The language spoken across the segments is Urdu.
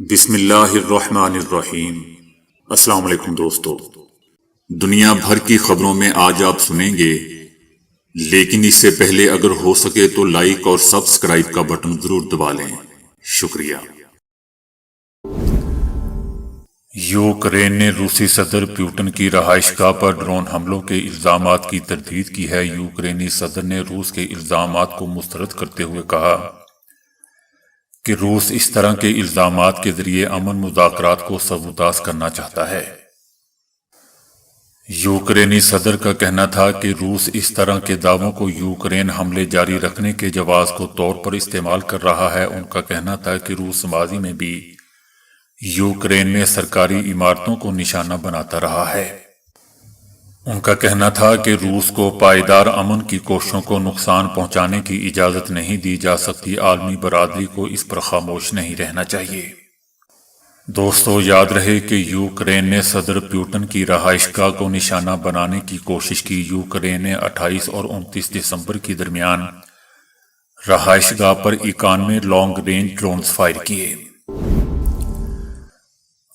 بسم اللہ الرحمن الرحیم۔ السلام علیکم دوستو، دنیا بھر کی خبروں میں آج آپ سنیں گے، لیکن اس سے پہلے اگر ہو سکے تو لائک اور سبسکرائب کا بٹن ضرور دبا لیں۔ شکریہ۔ یوکرین نے روسی صدر پیوٹن کی رہائش گاہ پر ڈرون حملوں کے الزامات کی تردید کی ہے۔ یوکرینی صدر نے روس کے الزامات کو مسترد کرتے ہوئے کہا کہ روس اس طرح کے الزامات کے ذریعے امن مذاکرات کو سبوتاژ کرنا چاہتا ہے۔ یوکرینی صدر کا کہنا تھا کہ روس اس طرح کے دعووں کو یوکرین حملے جاری رکھنے کے جواز کو طور پر استعمال کر رہا ہے۔ ان کا کہنا تھا کہ روس ماضی میں بھی یوکرین میں سرکاری عمارتوں کو نشانہ بناتا رہا ہے۔ ان کا کہنا تھا کہ روس کو پائیدار امن کی کوششوں کو نقصان پہنچانے کی اجازت نہیں دی جا سکتی۔ عالمی برادری کو اس پر خاموش نہیں رہنا چاہیے۔ دوستو، یاد رہے کہ یوکرین نے صدر پیوٹن کی رہائش گاہ کو نشانہ بنانے کی کوشش کی۔ یوکرین نے 28 اور 29 دسمبر کے درمیان رہائش گاہ پر 91 لانگ رینج ڈرونز فائر کیے۔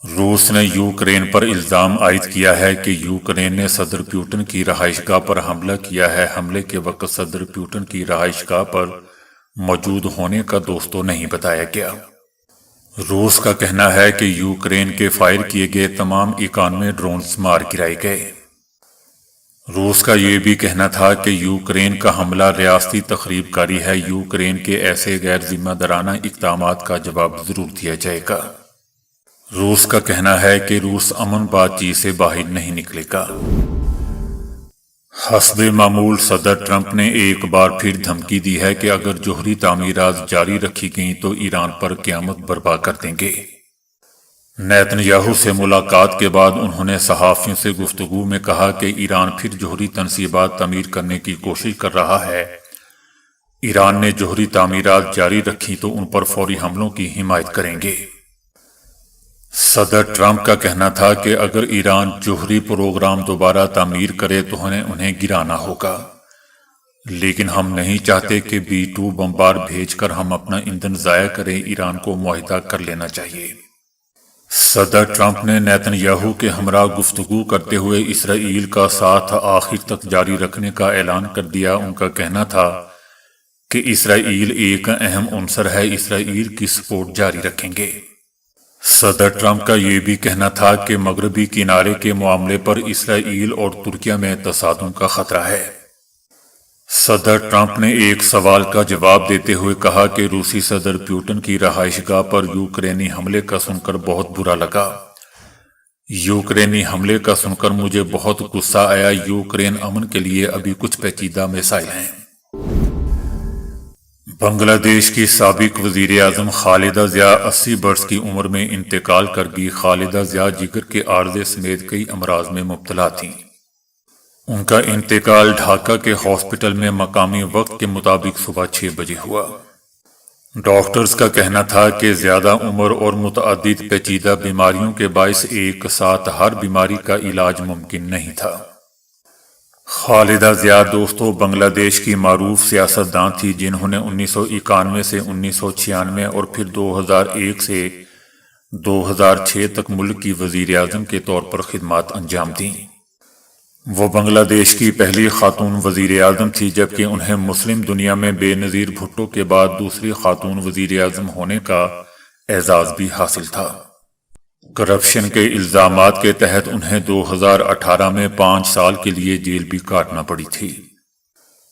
روس نے یوکرین پر الزام عائد کیا ہے کہ یوکرین نے صدر پیوٹن کی رہائش گاہ پر حملہ کیا ہے۔ حملے کے وقت صدر پیوٹن کی رہائش گاہ پر موجود ہونے کا دوستوں نہیں بتایا گیا۔ روس کا کہنا ہے کہ یوکرین کے فائر کیے گئے تمام 91 ڈرونز مار گرائے گئے۔ روس کا یہ بھی کہنا تھا کہ یوکرین کا حملہ ریاستی تخریب کاری ہے۔ یوکرین کے ایسے غیر ذمہ دارانہ اقدامات کا جواب ضرور دیا جائے گا۔ روس کا کہنا ہے کہ روس امن بات چیت سے باہر نہیں نکلے گا۔ حسب معمول صدر ٹرمپ نے ایک بار پھر دھمکی دی ہے کہ اگر جوہری تعمیرات جاری رکھی گئیں تو ایران پر قیامت برپا کر دیں گے۔ نیتن یاہو سے ملاقات کے بعد انہوں نے صحافیوں سے گفتگو میں کہا کہ ایران پھر جوہری تنصیبات تعمیر کرنے کی کوشش کر رہا ہے۔ ایران نے جوہری تعمیرات جاری رکھی تو ان پر فوری حملوں کی حمایت کریں گے۔ صدر ٹرمپ کا کہنا تھا کہ اگر ایران جوہری پروگرام دوبارہ تعمیر کرے تو انہیں گرانا ہوگا، لیکن ہم نہیں چاہتے کہ B-2 بمبار بھیج کر ہم اپنا ایندھن ضائع کریں۔ ایران کو معاہدہ کر لینا چاہیے۔ صدر ٹرمپ نے نیتن یاہو کے ہمراہ گفتگو کرتے ہوئے اسرائیل کا ساتھ آخر تک جاری رکھنے کا اعلان کر دیا۔ ان کا کہنا تھا کہ اسرائیل ایک اہم عنصر ہے، اسرائیل کی سپورٹ جاری رکھیں گے۔ صدر ٹرمپ کا یہ بھی کہنا تھا کہ مغربی کنارے کے معاملے پر اسرائیل اور ترکیہ میں تصادم کا خطرہ ہے۔ صدر ٹرمپ نے ایک سوال کا جواب دیتے ہوئے کہا کہ روسی صدر پیوٹن کی رہائش گاہ پر یوکرینی حملے کا سن کر بہت برا لگا۔ یوکرینی حملے کا سن کر مجھے بہت غصہ آیا۔ یوکرین امن کے لیے ابھی کچھ پیچیدہ مسائل ہیں۔ بنگلہ دیش کی سابق وزیر اعظم خالدہ ضیاء 80 برس کی عمر میں انتقال کر گئی۔ خالدہ ضیاء جگر کے عارضے سمیت کئی امراض میں مبتلا تھیں۔ ان کا انتقال ڈھاکہ کے ہاسپٹل میں مقامی وقت کے مطابق صبح 6 بجے ہوا۔ ڈاکٹرز کا کہنا تھا کہ زیادہ عمر اور متعدد پیچیدہ بیماریوں کے باعث ایک ساتھ ہر بیماری کا علاج ممکن نہیں تھا۔ خالدہ ضیاء دوستو بنگلہ دیش کی معروف سیاستدان تھی، جنہوں نے 1991 سے 1996 اور پھر 2001 سے 2006 تک ملک کی وزیر اعظم کے طور پر خدمات انجام دیں۔ وہ بنگلہ دیش کی پہلی خاتون وزیر اعظم تھی، جبکہ انہیں مسلم دنیا میں بے نظیر بھٹو کے بعد دوسری خاتون وزیر اعظم ہونے کا اعزاز بھی حاصل تھا۔ کرپشن کے الزامات کے تحت انہیں 2018 میں 5 سال کے لیے جیل بھی کاٹنا پڑی تھی۔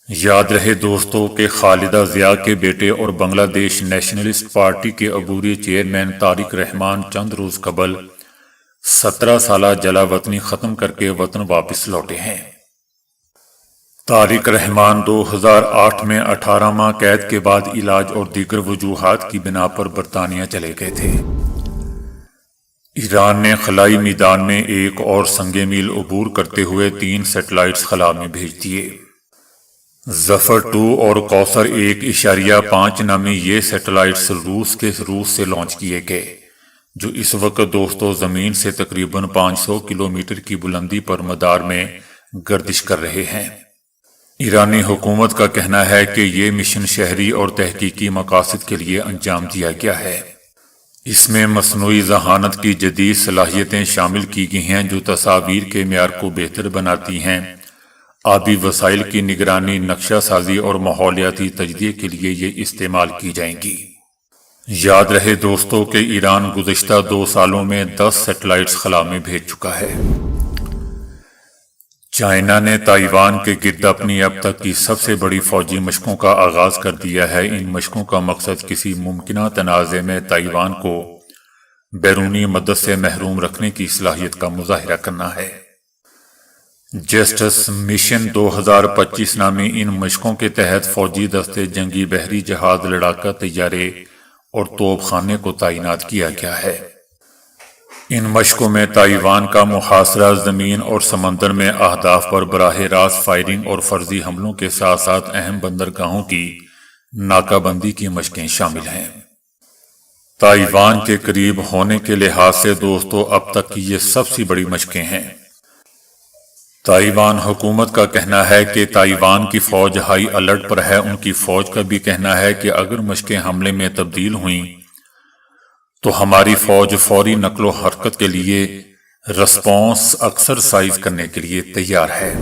یاد رہے دوستو کہ خالدہ ضیاء کے بیٹے اور بنگلہ دیش نیشنلسٹ پارٹی کے عبوری چیئرمین طارق رحمان چند روز قبل 17 سالہ جلا وطنی ختم کر کے وطن واپس لوٹے ہیں۔ طارق رحمان 2008 میں 18 ماہ قید کے بعد علاج اور دیگر وجوہات کی بنا پر برطانیہ چلے گئے تھے۔ ایران نے خلائی میدان میں ایک اور سنگ میل عبور کرتے ہوئے 3 سیٹلائٹس خلا میں بھیج دیے۔ ظفر 2 اور کوثر 1.5 نامی یہ سیٹلائٹس روس سے لانچ کیے گئے، جو اس وقت دوستو زمین سے تقریباً 500 کلومیٹر کی بلندی پر مدار میں گردش کر رہے ہیں۔ ایرانی حکومت کا کہنا ہے کہ یہ مشن شہری اور تحقیقی مقاصد کے لیے انجام دیا گیا ہے۔ اس میں مصنوعی ذہانت کی جدید صلاحیتیں شامل کی گئی ہیں جو تصاویر کے معیار کو بہتر بناتی ہیں۔ آبی وسائل کی نگرانی، نقشہ سازی اور ماحولیاتی تجزیے کے لیے یہ استعمال کی جائیں گی۔ یاد رہے دوستو کہ ایران گزشتہ 2 سالوں میں 10 سیٹلائٹس خلا میں بھیج چکا ہے۔ چائنا نے تائیوان کے گرد اپنی اب تک کی سب سے بڑی فوجی مشقوں کا آغاز کر دیا ہے۔ ان مشقوں کا مقصد کسی ممکنہ تنازع میں تائیوان کو بیرونی مدد سے محروم رکھنے کی صلاحیت کا مظاہرہ کرنا ہے۔ جسٹس مشن 2025 نامی ان مشقوں کے تحت فوجی دستے، جنگی بحری جہاز، لڑاکا طیارے اور توپ خانے کو تعینات کیا گیا ہے۔ ان مشقوں میں تائیوان کا محاصرہ، زمین اور سمندر میں اہداف پر براہ راست فائرنگ اور فرضی حملوں کے ساتھ ساتھ اہم بندرگاہوں کی ناکہ بندی کی مشقیں شامل ہیں۔ تائیوان کے قریب ہونے کے لحاظ سے دوستو اب تک کی یہ سب سے بڑی مشقیں ہیں۔ تائیوان حکومت کا کہنا ہے کہ تائیوان کی فوج ہائی الرٹ پر ہے۔ ان کی فوج کا بھی کہنا ہے کہ اگر مشقیں حملے میں تبدیل ہوئیں تو ہماری فوج فوری نقل و حرکت کے لیے رسپانس ایکسرسائز کرنے کے لیے تیار ہے۔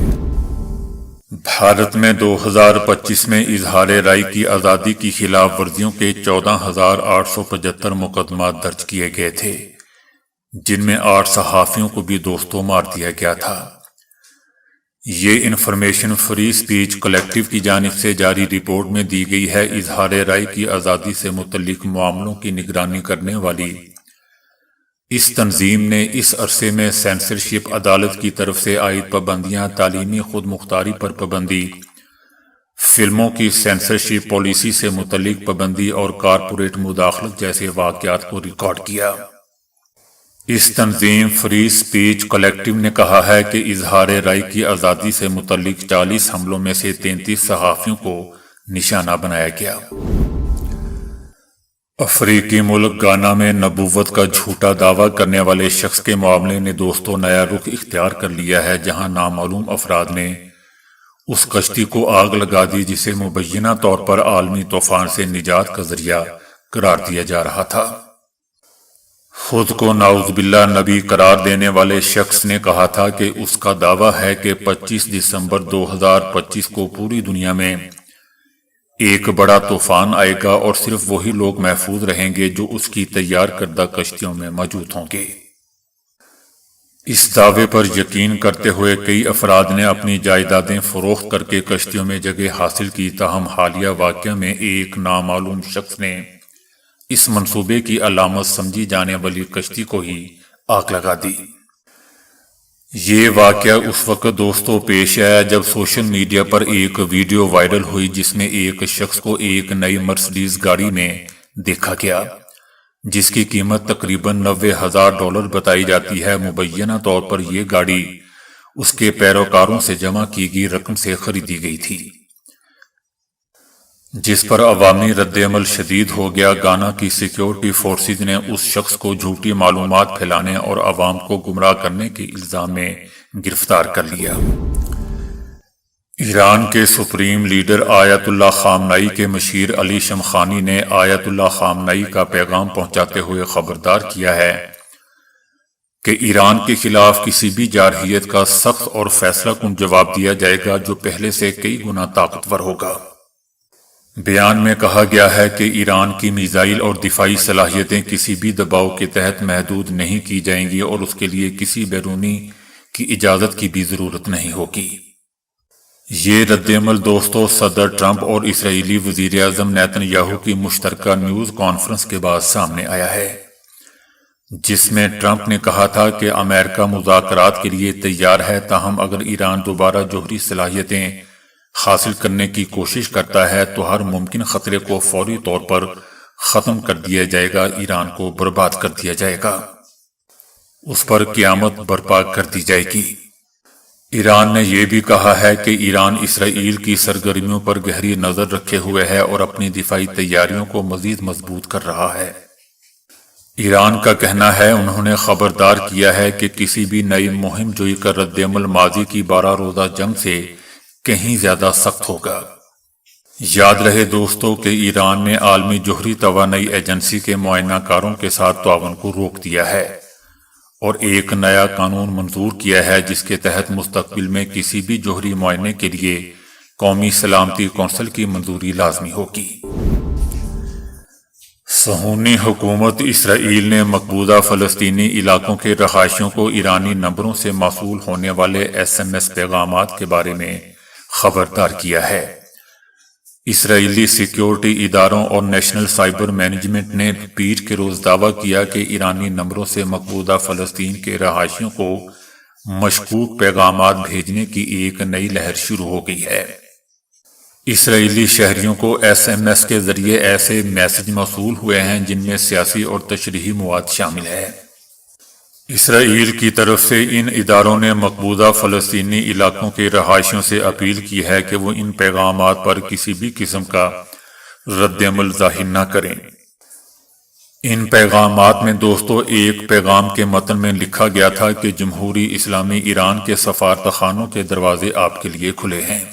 بھارت میں 2025 میں اظہار رائے کی آزادی کی خلاف ورزیوں کے 14,875 مقدمات درج کیے گئے تھے، جن میں 8 صحافیوں کو بھی دوستوں مار دیا گیا تھا۔ یہ انفارمیشن فری اسپیچ کلیکٹیو کی جانب سے جاری رپورٹ میں دی گئی ہے۔ اظہار رائے کی آزادی سے متعلق معاملوں کی نگرانی کرنے والی اس تنظیم نے اس عرصے میں سینسرشپ، عدالت کی طرف سے عائد پابندیاں، تعلیمی خود مختاری پر پابندی، فلموں کی سینسرشپ پالیسی سے متعلق پابندی اور کارپوریٹ مداخلت جیسے واقعات کو ریکارڈ کیا۔ اس تنظیم فری اسپیچ کلیکٹیو نے کہا ہے کہ اظہار رائے کی آزادی سے متعلق 40 حملوں میں سے 33 صحافیوں کو نشانہ بنایا گیا۔ افریقی ملک گانا میں نبوت کا جھوٹا دعویٰ کرنے والے شخص کے معاملے نے دوستوں نیا رخ اختیار کر لیا ہے، جہاں نامعلوم افراد نے اس کشتی کو آگ لگا دی جسے مبینہ طور پر عالمی طوفان سے نجات کا ذریعہ قرار دیا جا رہا تھا۔ خود کو نعوذ باللہ نبی قرار دینے والے شخص نے کہا تھا کہ اس کا دعویٰ ہے کہ 25 دسمبر 2025 کو پوری دنیا میں ایک بڑا طوفان آئے گا اور صرف وہی لوگ محفوظ رہیں گے جو اس کی تیار کردہ کشتیوں میں موجود ہوں گے۔ اس دعوے پر یقین کرتے ہوئے کئی افراد نے اپنی جائیدادیں فروخت کر کے کشتیوں میں جگہ حاصل کی، تاہم حالیہ واقعہ میں ایک نامعلوم شخص نے اس منصوبے کی علامت سمجھی جانے والی کشتی کو ہی آگ لگا دی۔ یہ واقعہ اس وقت دوستوں پیش آیا جب سوشل میڈیا پر ایک ویڈیو وائرل ہوئی جس میں ایک شخص کو ایک نئی مرسڈیز گاڑی میں دیکھا گیا جس کی قیمت تقریباً $90,000 بتائی جاتی ہے۔ مبینہ طور پر یہ گاڑی اس کے پیروکاروں سے جمع کی گئی رقم سے خریدی گئی تھی، جس پر عوامی رد عمل شدید ہو گیا۔ گانا کی سیکیورٹی فورسز نے اس شخص کو جھوٹی معلومات پھیلانے اور عوام کو گمراہ کرنے کے الزام میں گرفتار کر لیا۔ ایران کے سپریم لیڈر آیت اللہ خامنائی کے مشیر علی شمخانی نے آیت اللہ خامنائی کا پیغام پہنچاتے ہوئے خبردار کیا ہے کہ ایران کے خلاف کسی بھی جارحیت کا سخت اور فیصلہ کن جواب دیا جائے گا جو پہلے سے کئی گنا طاقتور ہوگا۔ بیان میں کہا گیا ہے کہ ایران کی میزائل اور دفاعی صلاحیتیں کسی بھی دباؤ کے تحت محدود نہیں کی جائیں گی اور اس کے لیے کسی بیرونی کی اجازت کی بھی ضرورت نہیں ہوگی۔ یہ رد عمل دوستو صدر ٹرمپ اور اسرائیلی وزیر اعظم نیتن یاہو کی مشترکہ نیوز کانفرنس کے بعد سامنے آیا ہے، جس میں ٹرمپ نے کہا تھا کہ امریکہ مذاکرات کے لیے تیار ہے، تاہم اگر ایران دوبارہ جوہری صلاحیتیں حاصل کرنے کی کوشش کرتا ہے تو ہر ممکن خطرے کو فوری طور پر ختم کر دیا جائے گا، ایران کو برباد کر دیا جائے گا، اس پر قیامت برپا کر دی جائے گی۔ ایران نے یہ بھی کہا ہے کہ ایران اسرائیل کی سرگرمیوں پر گہری نظر رکھے ہوئے ہے اور اپنی دفاعی تیاریوں کو مزید مضبوط کر رہا ہے۔ ایران کا کہنا ہے انہوں نے خبردار کیا ہے کہ کسی بھی نئی مہم جوئی کا رد عمل ماضی کی 12 روزہ جنگ سے کہیں زیادہ سخت ہوگا۔ یاد رہے دوستو کہ ایران نے عالمی جوہری توانائی ایجنسی کے معائنہ کاروں کے ساتھ تعاون کو روک دیا ہے اور ایک نیا قانون منظور کیا ہے جس کے تحت مستقبل میں کسی بھی جوہری معائنے کے لیے قومی سلامتی کونسل کی منظوری لازمی ہوگی۔ صہیونی حکومت اسرائیل نے مقبوضہ فلسطینی علاقوں کے رہائشیوں کو ایرانی نمبروں سے موصول ہونے والے SMS پیغامات کے بارے میں خبردار کیا ہے۔ اسرائیلی سیکیورٹی اداروں اور نیشنل سائبر مینجمنٹ نے پیر کے روز دعویٰ کیا کہ ایرانی نمبروں سے مقبوضہ فلسطین کے رہائشیوں کو مشکوک پیغامات بھیجنے کی ایک نئی لہر شروع ہو گئی ہے۔ اسرائیلی شہریوں کو SMS کے ذریعے ایسے میسج موصول ہوئے ہیں جن میں سیاسی اور تشریحی مواد شامل ہے۔ اسرائیل کی طرف سے ان اداروں نے مقبوضہ فلسطینی علاقوں کے رہائشیوں سے اپیل کی ہے کہ وہ ان پیغامات پر کسی بھی قسم کا رد عمل ظاہر نہ کریں۔ ان پیغامات میں دوستو ایک پیغام کے متن میں لکھا گیا تھا کہ جمہوری اسلامی ایران کے سفارتخانوں کے دروازے آپ کے لیے کھلے ہیں۔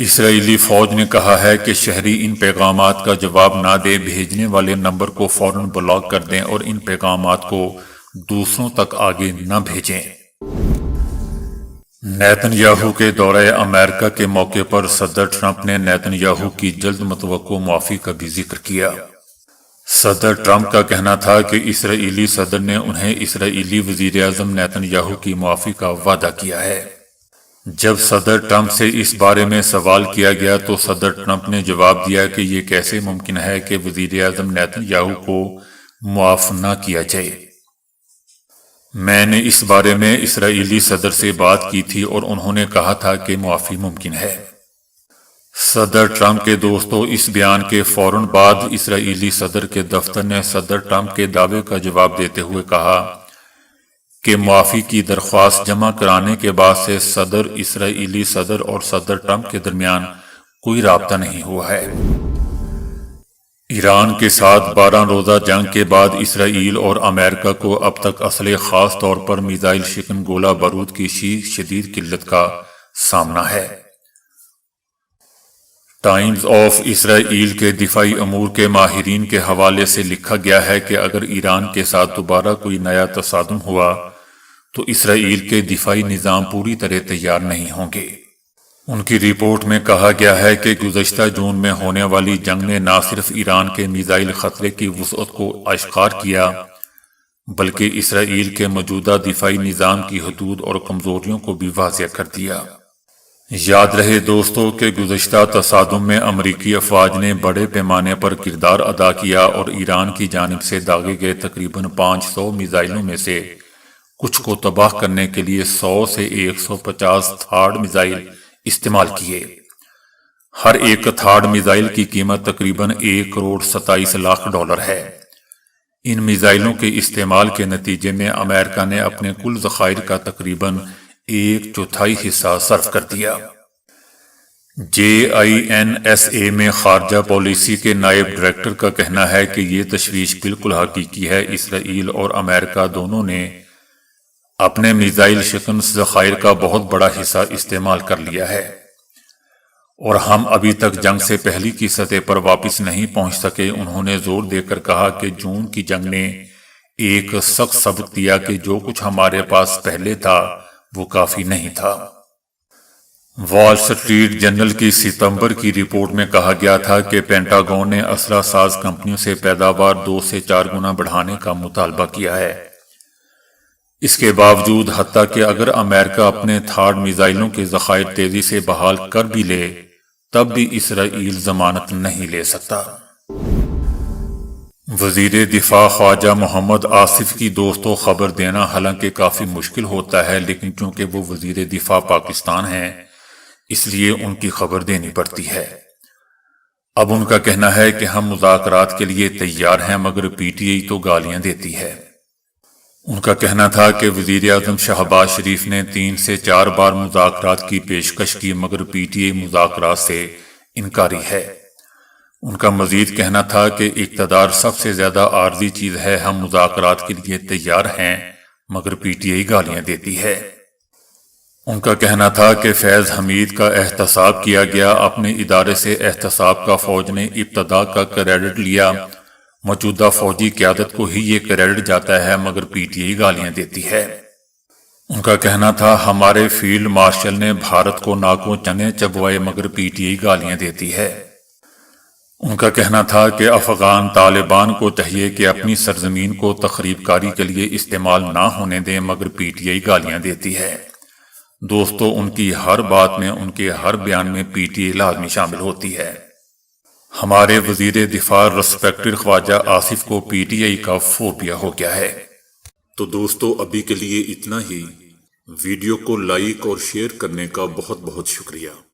اسرائیلی فوج نے کہا ہے کہ شہری ان پیغامات کا جواب نہ دے، بھیجنے والے نمبر کو فوراً بلاک کر دیں اور ان پیغامات کو دوسروں تک آگے نہ بھیجیں۔ نیتن یاہو کے دورہ امریکہ کے موقع پر صدر ٹرمپ نے نیتن یاہو کی جلد متوقع معافی کا بھی ذکر کیا۔ صدر ٹرمپ کا کہنا تھا کہ اسرائیلی صدر نے انہیں اسرائیلی وزیر اعظم نیتن یاہو کی معافی کا وعدہ کیا ہے۔ جب صدر ٹرمپ سے اس بارے میں سوال کیا گیا تو صدر ٹرمپ نے جواب دیا کہ یہ کیسے ممکن ہے کہ وزیر اعظم نیتن یاہو کو معاف نہ کیا جائے۔ میں نے اس بارے میں اسرائیلی صدر سے بات کی تھی اور انہوں نے کہا تھا کہ معافی ممکن ہے۔ صدر ٹرمپ کے دوستو اس بیان کے فوراً بعد اسرائیلی صدر کے دفتر نے صدر ٹرمپ کے دعوے کا جواب دیتے ہوئے کہا کہ معافی کی درخواست جمع کرانے کے بعد سے صدر اسرائیلی صدر اور صدر ٹرمپ کے درمیان کوئی رابطہ نہیں ہوا ہے۔ ایران کے ساتھ 12 روزہ جنگ کے بعد اسرائیل اور امریکہ کو اب تک اسلحے خاص طور پر میزائل شکن گولہ بارود کی شدید قلت کا سامنا ہے۔ ٹائمز آف اسرائیل کے دفاعی امور کے ماہرین کے حوالے سے لکھا گیا ہے کہ اگر ایران کے ساتھ دوبارہ کوئی نیا تصادم ہوا تو اسرائیل کے دفاعی نظام پوری طرح تیار نہیں ہوں گے۔ ان کی رپورٹ میں کہا گیا ہے کہ گزشتہ جون میں ہونے والی جنگ نے نہ صرف ایران کے میزائل خطرے کی وسعت کو آشکار کیا بلکہ اسرائیل کے موجودہ دفاعی نظام کی حدود اور کمزوریوں کو بھی واضح کر دیا۔ یاد رہے دوستو کہ گزشتہ تصادم میں امریکی افواج نے بڑے پیمانے پر کردار ادا کیا اور ایران کی جانب سے داغے گئے تقریباً 500 میزائلوں میں سے کچھ کو تباہ کرنے کے لیے 100 سے 150 تھاڈ میزائل استعمال کیے۔ ہر ایک تھاڈ میزائل کی قیمت تقریباً $1,27,00,000 ہے۔ ان میزائلوں کے استعمال کے نتیجے میں امریکہ نے اپنے کل ذخائر کا تقریباً 1/4 حصہ صرف کر دیا۔ JINSA میں خارجہ پالیسی کے نائب ڈائریکٹر کا کہنا ہے کہ یہ تشویش بالکل حقیقی ہے۔ اسرائیل اور امریکہ دونوں نے اپنے میزائل شکن ذخائر کا بہت بڑا حصہ استعمال کر لیا ہے اور ہم ابھی تک جنگ سے پہلی کی سطح پر واپس نہیں پہنچ سکے۔ انہوں نے زور دے کر کہا کہ جون کی جنگ نے ایک سخت سبق دیا کہ جو کچھ ہمارے پاس پہلے تھا وہ کافی نہیں تھا۔ وال سٹریٹ جرنل کی ستمبر کی رپورٹ میں کہا گیا تھا کہ پینٹاگون نے اسلحہ ساز کمپنیوں سے پیداوار 2 سے 4 گنا بڑھانے کا مطالبہ کیا ہے۔ اس کے باوجود حتیٰ کہ اگر امریکہ اپنے تھاڈ میزائلوں کے ذخائر تیزی سے بحال کر بھی لے تب بھی اسرائیل ضمانت نہیں لے سکتا۔ وزیر دفاع خواجہ محمد آصف کی دوستوں خبر دینا حالانکہ کافی مشکل ہوتا ہے، لیکن چونکہ وہ وزیر دفاع پاکستان ہیں اس لیے ان کی خبر دینی پڑتی ہے۔ اب ان کا کہنا ہے کہ ہم مذاکرات کے لیے تیار ہیں مگر PTI تو گالیاں دیتی ہے۔ ان کا کہنا تھا کہ وزیر اعظم شہباز شریف نے 3 سے 4 بار مذاکرات کی پیشکش کی مگر PTI مذاکرات سے انکاری ہے۔ ان کا مزید کہنا تھا کہ اقتدار سب سے زیادہ عارضی چیز ہے، ہم مذاکرات کے لیے تیار ہیں مگر PTI گالیاں دیتی ہے۔ ان کا کہنا تھا کہ فیض حمید کا احتساب کیا گیا، اپنے ادارے سے احتساب کا فوج نے ابتدا کا کریڈٹ لیا، موجودہ فوجی قیادت کو ہی یہ کریڈٹ جاتا ہے مگر پی ٹی آئی گالیاں دیتی ہے۔ ان کا کہنا تھا ہمارے فیلڈ مارشل نے بھارت کو ناکوں چنے چبوائے مگر پی ٹی آئی گالیاں دیتی ہے۔ ان کا کہنا تھا کہ افغان طالبان کو چاہیے کہ اپنی سرزمین کو تخریب کاری کے لیے استعمال نہ ہونے دیں مگر پی ٹی آئی گالیاں دیتی ہے۔ دوستو، ان کی ہر بات میں، ان کے ہر بیان میں پی ٹی آئی لازمی شامل ہوتی ہے۔ ہمارے وزیر دفاع ریسپیکٹڈ خواجہ آصف کو پی ٹی آئی کا فوبیا ہو گیا ہے۔ تو دوستو، ابھی کے لیے اتنا ہی۔ ویڈیو کو لائک اور شیئر کرنے کا بہت بہت شکریہ۔